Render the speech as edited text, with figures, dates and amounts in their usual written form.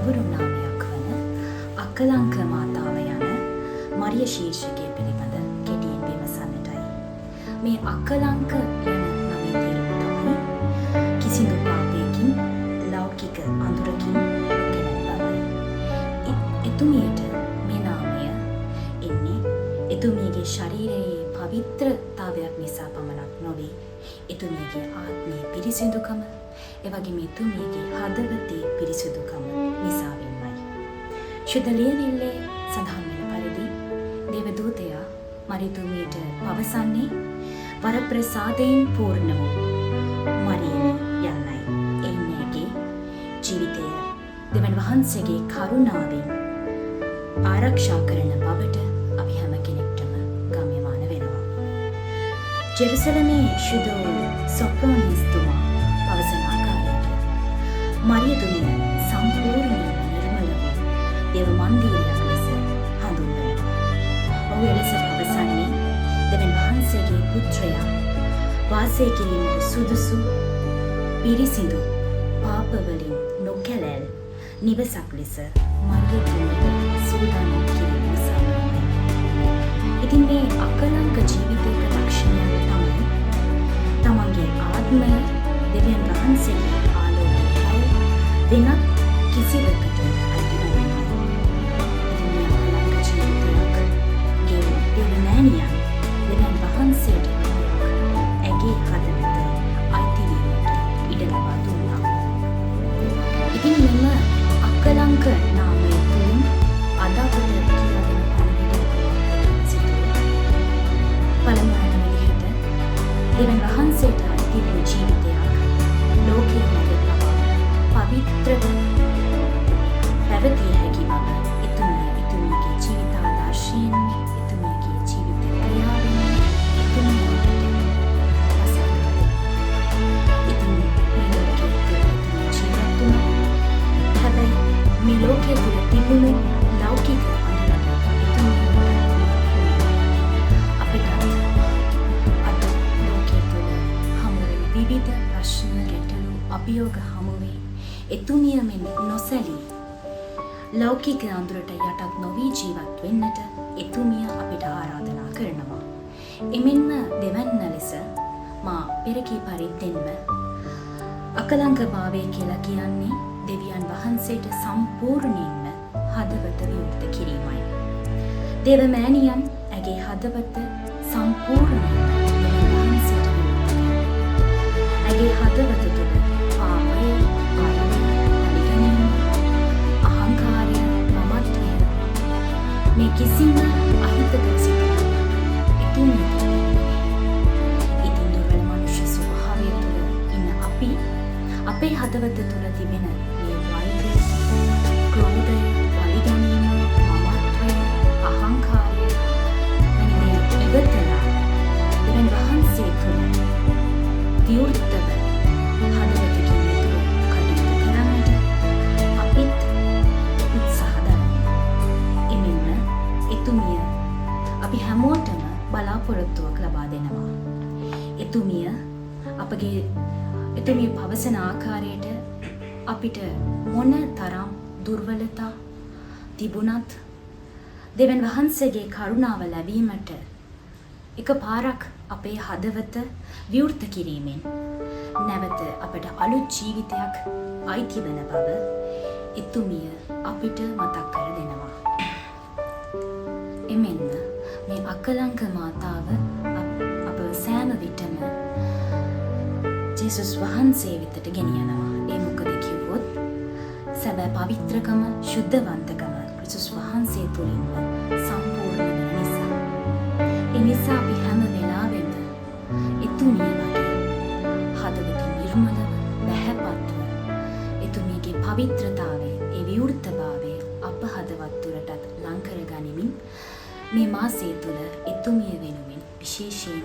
ගැඹුරු නාමයක් වන අකලංක මාතාව යන මරිය ශීර්ෂකය පිළිබඳ කෙටියෙන් විමසන්නටයි. මේ අකලංක යන නමේ තේරුම තමයි කිසිදු පාපයකින් ලෞකික අඳුරකින් නොකැළෙන බවයි. එතුමියට මේ නාමය එන්නේ එතුමියගේ ශරීරයේ පවිත්‍රතාවයක් නිසා පමණක් නොවේ. එතුමියගේ ආත්මයේ පිරිසිදුකම එවැගේම එතුමියගේ හදවතේ පිරිසිදුකම නිසා වෙනයි. ශුද්ධ ලියවිල්ලේ සඳහන් වෙන පරිදි දේවදූතයා මරියතුමියට පවසන්නේ වරප්‍රසාදයෙන් පූර්ණ වූ මරියම යන්නයි. එන්නේගේ ජීවිතය දෙවියන් වහන්සේගේ කරුණාවෙන් ආරක්ෂා කරන බවට අපි හැම කෙනෙක්ටම ගම්‍යමාන වෙනවා. ජෙරුසලමේ ශුද්ධ සොෆ්‍රෝනිස්තුමා පවසන ආකාරයට මරියතුමිය සම්පූර්ණයෙන්ම නිර්මල වූ දේව මන්දිරයක් ලෙස හඳුන්වනවා. ඔහු එලෙස පවසන්නේ දෙවියන් වහන්සේගේ පුත්‍රයා වාසය කිරීමට සුදුසු පිරිසිදු පාපවලින් නොකැළැල් නිවසක් ලෙස මරියතුමිය සූදානම් කිරීම නිසා. ඉතින් මේ අකලංක ජීවිතයක ලක්ෂණයක් තමයි තමන්ගේ ආත්මය දෙවියන් වහන්සේගේ ආලෝකයයි වෙනත් කිසිවකට අයිති නොවීමයි. ඉතින් මේ අකලංක ජීවිතයක් ගේ දෙවියන්යන් දෙවියන් වහන්සේට ඇගේ හදවත අයිතිවීමට ඉඩ ලබා දුන්නා. ඉතින් මෙම අකලංක නාමය තුළින් අද අපට කියලා දෙන පළමුවන විදිහට දෙවියන් වහන්සේට අයිති වූ ජීවිතයක් ලෝකයේ නැගෙනවා පවිත්‍රව පැවතිය හැකි බව එතුමියගේ ජීවිතාදර්ශයෙන් එතුමියගේ ජීවිත ක්‍රියාවෙන් එතුමියට අසන්නට. ඉතින් මේ ලෝකයේ තුළ ජීවත් වුණා. හැබැයි මේ ලෝකයේ තුළ තිබුණු ලෞකික අඳුරට විවිධ ප්‍රශ්න ගැටලු අභියෝග හමුවේ එතුමිය මෙන් නොසැලී ලෞකික අඳුරට යටත් නොවී ජීවත් වෙන්නට එතුමිය අපිට ආරාධනා කරනවා. එමෙන්ම දෙවැන්න ලෙස මා පෙර කී පරිද්දෙන්ම අකලංකභාවය කියලා කියන්නේ දෙවියන් වහන්සේට සම්පූර්ණයෙන්ම හදවත විවෘත කිරීමයි. දේවමෑණියන් ඇගේ හදවත සම්පූර්ණයෙන්ම දෙවියන් වහන්සේට ඇගේ හදවත තුළ පාපය, බලය, පරිගැනීම, අහංකාරය, මමත්වය මේ කිසිම අහිතකර සිතක් එතුමියට ඉතින් දුර්වල මනුෂ්‍ය ස්වභාවය තුළ ඉන්න අපි අපේ හදවත තුළ තිබෙන මේ වෛරය, ක්‍රෝධය, පරිගැනීම, මමත්වය, අහංකාරය වැනි දේ ඉවතලා දෙවියන් වහන්සේ තුළ විවෘතව හදවතකින් යුතුව කටයුතු කරන්නට අපිත් උත්සාහ දරනවා. එමෙන්ම එතුමිය අපි හැමෝටම බලාපොරොත්තුවක් ලබා දෙනවා. එතුමිය පවසන ආකාරයට අපිට මොන තරම් දුර්වලතා තිබුණත් දෙවියන් වහන්සේගේ කරුණාව ලැබීමට එකපාරක් අපේ හදවත විවෘත කිරීමෙන් නැවත අපට අලුත් ජීවිතයක් අයිති වන බව එතුමිය අපිට මතක් කර දෙනවා. එමෙන්ම මේ අකලංක මාතාව අප සෑම විටම ජේසුස් වහන්සේ වෙතට ගෙනියනවා. ඒ මොකද කිව්වොත් සැබෑ පවිත්‍රකම, ශුද්ධවන්තකම ක්‍රිස්තුස් වහන්සේ තුළින්ම සම්පූර්ණ වෙන නිසා. ඒ නිසා අපි හැම වෙලාවෙම එතුමිය වගේ හදවත නිර්මලව, බැහැපත්ව එතුමියගේ පවිත්‍රතාවය, ඒ විවෘතභාවය අප හදවත් තුළටත් ලං කර ගනිමින් මේ මාසය තුළ එතුමිය වෙනුවෙන් විශේෂයෙන්